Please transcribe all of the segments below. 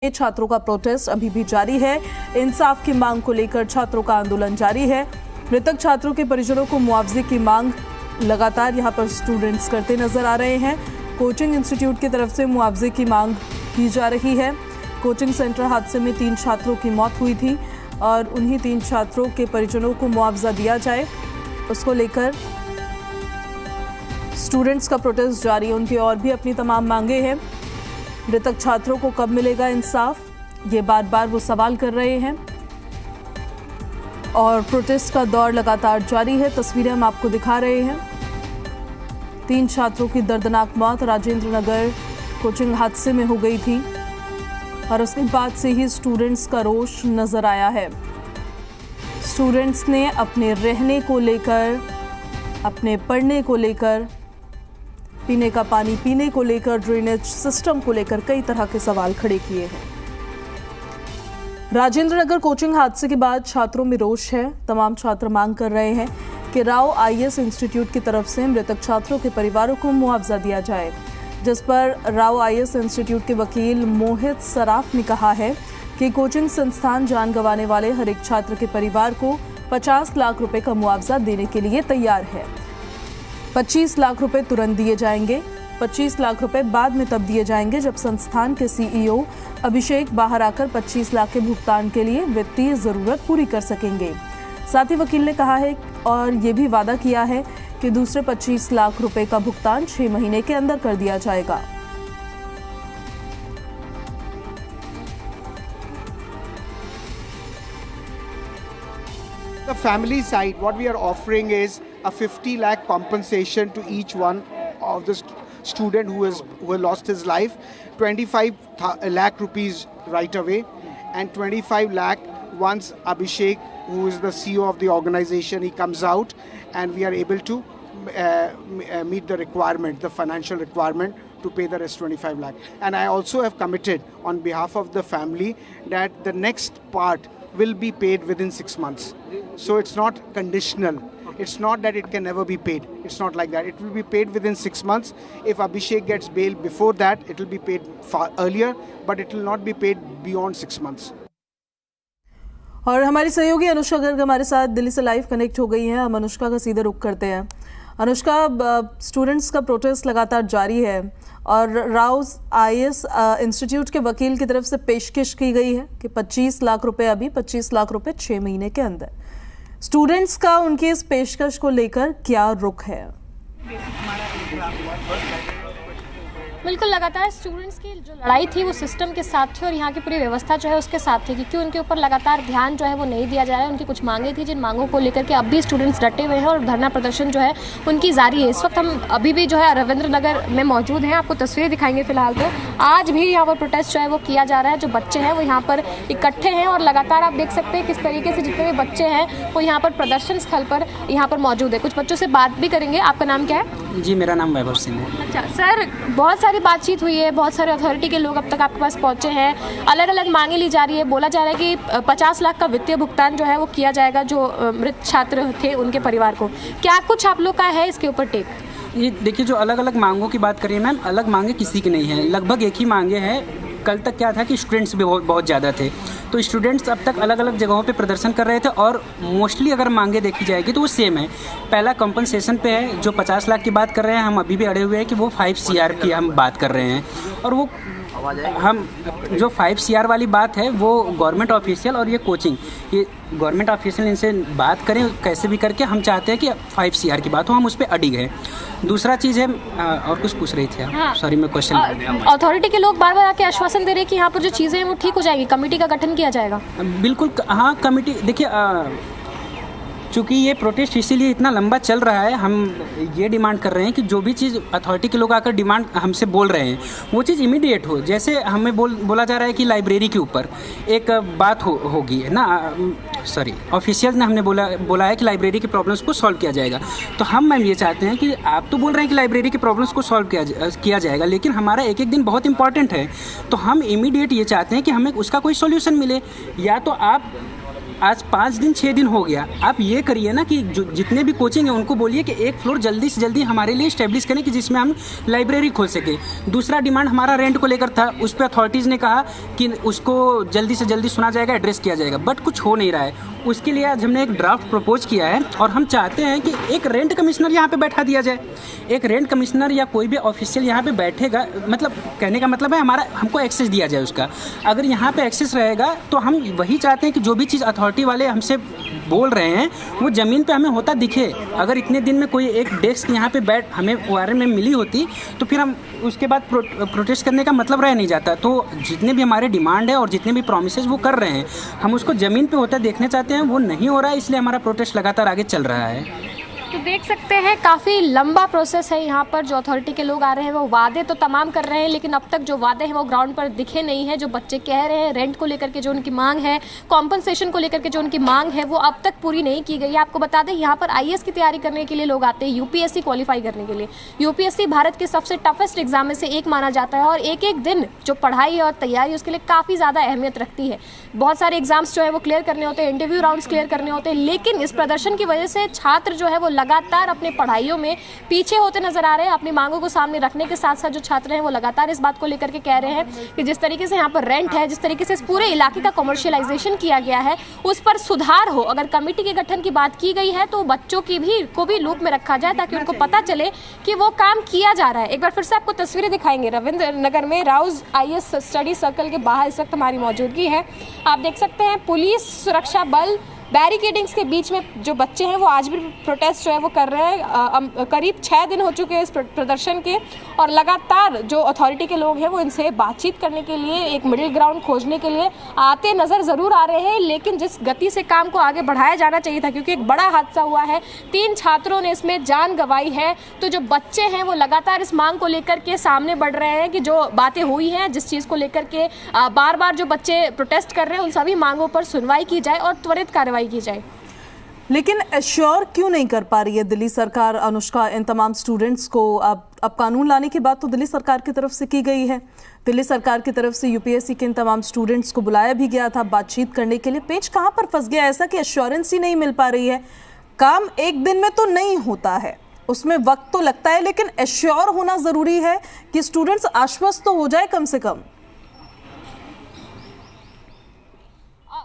छात्रों का प्रोटेस्ट अभी भी जारी है। इंसाफ की मांग को लेकर छात्रों का आंदोलन जारी है। मृतक छात्रों के परिजनों को मुआवजे की मांग लगातार यहां पर स्टूडेंट्स करते नजर आ रहे हैं। कोचिंग इंस्टीट्यूट की तरफ से मुआवजे की मांग की जा रही है। कोचिंग सेंटर हादसे में 3 छात्रों की मौत हुई थी और उन्हीं 3 छात्रों के परिजनों को मुआवजा दिया जाए, उसको लेकर स्टूडेंट्स का प्रोटेस्ट जारी है। उनकी और भी अपनी तमाम मांगे हैं। मृतक छात्रों को कब मिलेगा इंसाफ, ये बार बार वो सवाल कर रहे हैं और प्रोटेस्ट का दौर लगातार जारी है। तस्वीरें हम आपको दिखा रहे हैं। 3 छात्रों की दर्दनाक मौत राजेंद्र नगर कोचिंग हादसे में हो गई थी और उसके बाद से ही स्टूडेंट्स का रोष नजर आया है। स्टूडेंट्स ने अपने रहने को लेकर, अपने पढ़ने को लेकर, पीने का पानी पीने को लेकर, ड्रेनेज सिस्टम को लेकर कई तरह के सवाल खड़े किए हैं। राजेंद्र नगर कोचिंग हादसे के बाद छात्रों में रोष है। तमाम छात्र मांग कर रहे हैं कि राव आईएएस इंस्टीट्यूट की तरफ से मृतक छात्रों के परिवारों को मुआवजा दिया जाए, जिस पर राव आईएएस इंस्टीट्यूट के वकील मोहित सराफ ने कहा है कि कोचिंग संस्थान जान गंवाने वाले हर एक छात्र के परिवार को 50 लाख रुपए का मुआवजा देने के लिए तैयार है। 25 लाख रुपए तुरंत दिए जाएंगे, 25 लाख रुपए बाद में तब दिए जाएंगे जब संस्थान के सीईओ अभिषेक बाहर आकर 25 लाख के भुगतान के लिए वित्तीय जरूरत पूरी कर सकेंगे। साथ ही वकील ने कहा है और ये भी वादा किया है कि दूसरे 25 लाख रुपए का भुगतान 6 महीने के अंदर कर दिया जाएगा। The family side, what we are offering is a 50 lakh compensation to each one of the student who has lost his life, 25 lakh rupees right away, and 25 lakh once Abhishek, who is the CEO of the organization, he comes out and we are able to meet the requirement, the financial requirement to pay the rest 25 lakh. And I also have committed on behalf of the family that the next part will be paid within 6 months. So it's not conditional. It's not that it can never be paid. It's not like that. It will be paid within 6 months. If Abhishek gets bail before that, it will be paid far earlier, but it will not be paid beyond 6 months. और हमारी सहयोगी अनुष्का गर्ग हमारे साथ दिल्ली से live connect हो गई हैं। हम अनुष्का का सीधे रुख करते हैं। अनुष्का, स्टूडेंट्स का प्रोटेस्ट लगातार जारी है और राव आईएएस इंस्टीट्यूट के वकील की तरफ से पेशकश की गई है कि 25 लाख रुपए अभी, 25 लाख रुपए 6 महीने के अंदर। स्टूडेंट्स का उनकी इस पेशकश को लेकर क्या रुख है? बिल्कुल, लगातार स्टूडेंट्स की जो लड़ाई थी वो सिस्टम के साथ थी और यहाँ की पूरी व्यवस्था जो है उसके साथ थी, क्योंकि उनके ऊपर लगातार ध्यान जो है वो नहीं दिया जा रहा है। उनकी कुछ मांगे थी जिन मांगों को लेकर के अब भी स्टूडेंट्स डटे हुए हैं और धरना प्रदर्शन जो है उनकी जारी है। इस वक्त हम अभी भी जो है रविंद्र नगर में मौजूद हैं। आपको तस्वीरें दिखाएंगे। फिलहाल तो आज भी यहाँ पर प्रोटेस्ट जो है वो किया जा रहा है। जो बच्चे हैं वो यहाँ पर इकट्ठे हैं और लगातार आप देख सकते हैं किस तरीके से जितने भी बच्चे हैं वो यहाँ पर प्रदर्शन स्थल पर यहाँ पर मौजूद है। कुछ बच्चों से बात भी करेंगे। आपका नाम क्या है? जी, मेरा नाम वैभव सिंह है। अच्छा सर, बहुत सारी बातचीत हुई है, बहुत सारे अथॉरिटी के लोग अब तक आपके पास पहुंचे हैं, अलग अलग मांगे ली जा रही है। बोला जा रहा है कि 50 लाख का वित्तीय भुगतान जो है वो किया जाएगा जो मृत छात्र थे उनके परिवार को। क्या कुछ आप लोग का है इसके ऊपर टेक? ये देखिए, जो अलग अलग मांगों की बात करिए मैम, अलग मांगे किसी की नहीं है, लगभग एक ही मांगे हैं। कल तक क्या था कि स्टूडेंट्स भी बहुत ज़्यादा थे, तो स्टूडेंट्स अब तक अलग अलग जगहों पे प्रदर्शन कर रहे थे और मोस्टली अगर मांगे देखी जाएगी तो वो सेम है। पहला कंपनसेशन पे है, जो 50 लाख की बात कर रहे हैं, हम अभी भी अड़े हुए हैं कि वो 5 CR की हम बात कर रहे हैं। और वो हम जो 5 CR वाली बात है वो गवर्नमेंट ऑफिशियल और ये कोचिंग, ये गवर्नमेंट ऑफिशियल इनसे बात करें कैसे भी करके, हम चाहते हैं कि 5 CR की बात हो, हम उस पर अडिग है। दूसरा चीज़ है, और कुछ पूछ रही थी आप? हाँ। सॉरी, मैं क्वेश्चन। अथॉरिटी के लोग बार बार आके आश्वासन दे रहे हैं कि यहाँ पर जो चीज़ें हैं वो ठीक हो जाएगी, कमेटी का गठन किया जाएगा। बिल्कुल, हाँ, कमेटी देखिए, चूँकि ये प्रोटेस्ट इसीलिए इतना लंबा चल रहा है, हम ये डिमांड कर रहे हैं कि जो भी चीज़ अथॉरिटी के लोग आकर डिमांड हमसे बोल रहे हैं वो चीज़ इमीडिएट हो। जैसे हमें बोला जा रहा है कि लाइब्रेरी के ऊपर एक बात होगी है ना, सॉरी, ऑफिशियल ने हमने बोला है कि लाइब्रेरी की प्रॉब्लम्स को सॉल्व किया जाएगा। तो हम मैम ये चाहते हैं कि आप तो बोल रहे हैं कि लाइब्रेरी की प्रॉब्लम्स को सॉल्व किया जाएगा, लेकिन हमारा एक एक दिन बहुत इंपॉर्टेंट है, तो हम इमीडिएट ये चाहते हैं कि हमें उसका कोई सोल्यूशन मिले। या तो आप आज 5 दिन 6 दिन हो गया। आप ये करिए ना कि जो जितने भी कोचिंग हैं उनको बोलिए कि एक फ्लोर जल्दी से जल्दी हमारे लिए इस्टेब्लिश करें कि जिसमें हम लाइब्रेरी खोल सकें। दूसरा डिमांड हमारा रेंट को लेकर था, उस पर अथॉरिटीज़ ने कहा कि उसको जल्दी से जल्दी सुना जाएगा, एड्रेस किया जाएगा, बट कुछ हो नहीं रहा है। उसके लिए आज हमने एक ड्राफ्ट प्रपोज किया है और हम चाहते हैं कि एक रेंट कमिश्नर यहाँ पे बैठा दिया जाए। एक रेंट कमिश्नर या कोई भी ऑफिशियल यहाँ पे बैठेगा, मतलब कहने का मतलब है हमको एक्सेस दिया जाए उसका। अगर यहाँ पे एक्सेस रहेगा तो हम वही चाहते हैं कि जो भी चीज़ अथॉरिटी वाले हमसे बोल रहे हैं वो ज़मीन पे हमें होता दिखे। अगर इतने दिन में कोई एक डेस्क यहाँ पे बैठ हमें ORM में मिली होती तो फिर हम उसके बाद प्रोटेस्ट करने का मतलब रह नहीं जाता। तो जितने भी हमारे डिमांड है और जितने भी प्रोमिसेस वो कर रहे हैं, हम उसको ज़मीन पे होता देखने चाहते हैं। वो नहीं हो रहा है, इसलिए हमारा प्रोटेस्ट लगातार आगे चल रहा है। तो देख सकते हैं काफ़ी लंबा प्रोसेस है यहाँ पर। जो अथॉरिटी के लोग आ रहे हैं वो वादे तो तमाम कर रहे हैं, लेकिन अब तक जो वादे हैं वो ग्राउंड पर दिखे नहीं है। जो बच्चे कह रहे हैं रेंट को लेकर के जो उनकी मांग है, कॉम्पनसेशन को लेकर के जो उनकी मांग है, वो अब तक पूरी नहीं की गई है। आपको बता दें यहाँ पर IAS की तैयारी करने के लिए लोग आते हैं, UPSC क्वालिफाई करने के लिए। UPSC भारत के सबसे टफेस्ट एग्जाम में से एक माना जाता है और एक एक दिन जो पढ़ाई और तैयारी उसके लिए काफ़ी ज़्यादा अहमियत रखती है। बहुत सारे एग्जाम्स जो है वो क्लियर करने होते हैं, इंटरव्यू राउंड्स क्लियर करने होते हैं, लेकिन इस प्रदर्शन की वजह से छात्र जो है वो लगातार अपने पढ़ाइयों में पीछे होते नजर आ रहे हैं। अपनी मांगों को सामने रखने के साथ साथ जो छात्र हैं वो लगातार इस बात को लेकर के कह रहे हैं कि जिस तरीके से यहाँ पर रेंट है, जिस तरीके से इस पूरे इलाके का कमर्शियलाइजेशन किया गया है, उस पर सुधार हो। अगर कमेटी के गठन की बात की गई है तो बच्चों की को भी लूप में रखा जाए ताकि उनको पता चले कि वो काम किया जा रहा है। एक बार फिर से आपको तस्वीरें दिखाएंगे रविंद्र नगर में राउज IAS स्टडी सर्कल के बाहर इस वक्त हमारी मौजूदगी है। आप देख सकते हैं पुलिस, सुरक्षा बल, बैरिकेडिंग्स के बीच में जो बच्चे हैं वो आज भी प्रोटेस्ट जो है वो कर रहे हैं। करीब 6 दिन हो चुके हैं इस प्रदर्शन के और लगातार जो अथॉरिटी के लोग हैं वो इनसे बातचीत करने के लिए, एक मिडिल ग्राउंड खोजने के लिए आते नज़र ज़रूर आ रहे हैं। लेकिन जिस गति से काम को आगे बढ़ाया जाना चाहिए था, क्योंकि एक बड़ा हादसा हुआ है, 3 छात्रों ने इसमें जान गंवाई है, तो जो बच्चे हैं वो लगातार इस मांग को लेकर के सामने बढ़ रहे हैं कि जो बातें हुई हैं, जिस चीज़ को लेकर के बार बार जो बच्चे प्रोटेस्ट कर रहे हैं, उन सभी मांगों पर सुनवाई की जाए और त्वरित कार्रवाई की जाए। लेकिन एश्योर क्यों नहीं कर पा रही है दिल्ली सरकार अनुष्का इन तमाम स्टूडेंट्स को? अब कानून लाने की बात तो दिल्ली सरकार की तरफ से की गई है। दिल्ली सरकार की तरफ से UPSC के इन तमाम स्टूडेंट्स को बुलाया भी गया था बातचीत करने के लिए। पेच कहाँ पर फंस गया ऐसा कि एश्योरेंस ही नहीं मिल पा रही है? काम एक दिन में तो नहीं होता है, उसमें वक्त तो लगता है, लेकिन एश्योर होना जरूरी है कि स्टूडेंट्स आश्वस्त तो हो जाए कम से कम।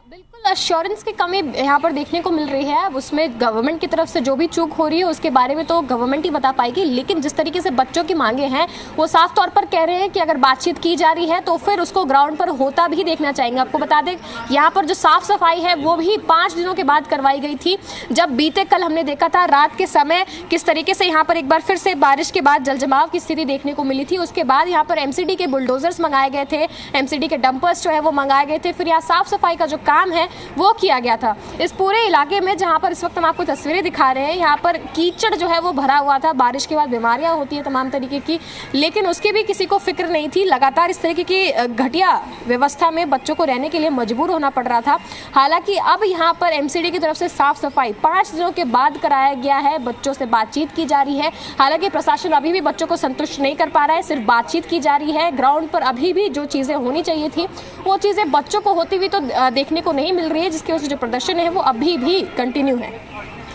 बिल्कुल एश्योरेंस की कमी यहाँ पर देखने को मिल रही है। अब उसमें गवर्नमेंट की तरफ से जो भी चूक हो रही है उसके बारे में तो गवर्नमेंट ही बता पाएगी, लेकिन जिस तरीके से बच्चों की मांगे हैं वो साफ तौर पर कह रहे हैं कि अगर बातचीत की जा रही है तो फिर उसको ग्राउंड पर होता भी देखना चाहेंगे। आपको बता दें यहाँ पर जो साफ सफाई है वो भी 5 दिनों के बाद करवाई गई थी। जब बीते कल हमने देखा था रात के समय किस तरीके से यहाँ पर एक बार फिर से बारिश के बाद जलजमाव की स्थिति देखने को मिली थी। उसके बाद यहाँ पर MCD के बुलडोजर्स मंगाए गए थे, MCD के डंपर्स जो है वो मंगाए गए थे, फिर यहाँ साफ सफाई का जो काम है वो किया गया था। इस पूरे इलाके में जहाँ पर इस वक्त हम आपको तस्वीरें दिखा रहे हैं, यहाँ पर कीचड़ जो है वो भरा हुआ था। बारिश के बाद बीमारियाँ होती है तमाम तरीके की, लेकिन उसकी भी किसी को फिक्र नहीं थी। लगातार इस तरीके की घटिया व्यवस्था में बच्चों को रहने के लिए मजबूर होना पड़ रहा था। हालांकि अब यहाँ पर MCD की तरफ से साफ सफाई 5 दिनों के बाद कराया गया है, बच्चों से बातचीत की जा रही है। हालांकि प्रशासन अभी भी बच्चों को संतुष्ट नहीं कर पा रहा है, सिर्फ बातचीत की जा रही है। ग्राउंड पर अभी भी जो चीज़ें होनी चाहिए थी वो चीज़ें बच्चों को होती हुई तो देखने को नहीं मिल रही है, जिसकी वजह से जो प्रदर्शन है वो अभी भी कंटिन्यू है।